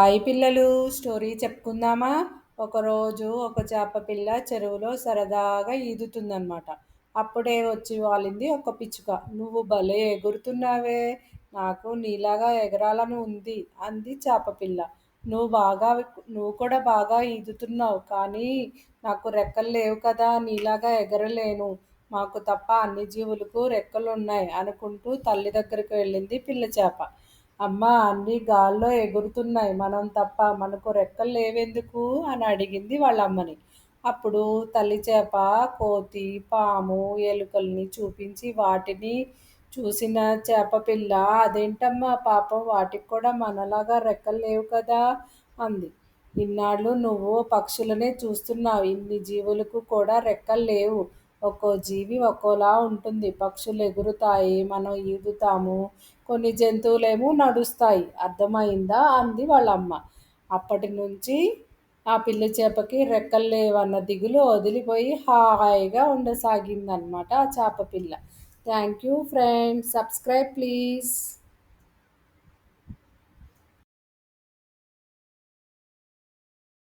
Hi పిల్లలు, story చెప్పుకుందామా? ఒకరోజు ఒక చేప పిల్ల చెరువులో సరదాగా ఈదుతుందన్నమాట. అప్పుడే వచ్చి వాలింది ఒక పిచ్చుక. నువ్వు భలే ఎగురుతున్నావే, నాకు నీలాగా ఎగరాలని ఉంది అంది చేప పిల్ల. నువ్వు కూడా బాగా ఈదుతున్నావు, కానీ నాకు రెక్కలు లేవు కదా, నీలాగా ఎగరలేను. మాకు తప్ప అన్ని జీవులకు రెక్కలున్నాయి అనుకుంటూ తల్లి దగ్గరికి వెళ్ళింది పిల్ల చేప. అమ్మ, అన్నీ గాల్లో ఎగురుతున్నాయి, మనం తప్ప మనకు రెక్కలు లేవెందుకు అని అడిగింది వాళ్ళ అమ్మని. అప్పుడు తల్లి చేప కోతి, పాము, ఎలుకల్ని చూపించి వాటిని చూసిన చేప పిల్ల, అదేంటమ్మా పాపం, వాటికి కూడా మనలాగా రెక్కలు లేవు కదా అంది. ఇన్నాళ్ళు నువ్వు పక్షులనే చూస్తున్నావు, ఇన్ని జీవులకు కూడా రెక్కలు లేవు. ఒక్కో జీవి ఒక్కోలా ఉంటుంది. పక్షులు ఎగురుతాయి, మనం ఈదుతాము, కొన్ని జంతువులేమో నడుస్తాయి. అర్థమైందా అంది వాళ్ళమ్మ. అప్పటి నుంచి ఆ పిల్ల చేపకి రెక్కలు లేవన్న దిగులు వదిలిపోయి హాయిగా ఉండసాగిందనమాట ఆ చేప పిల్ల. Thank you friends. Subscribe please.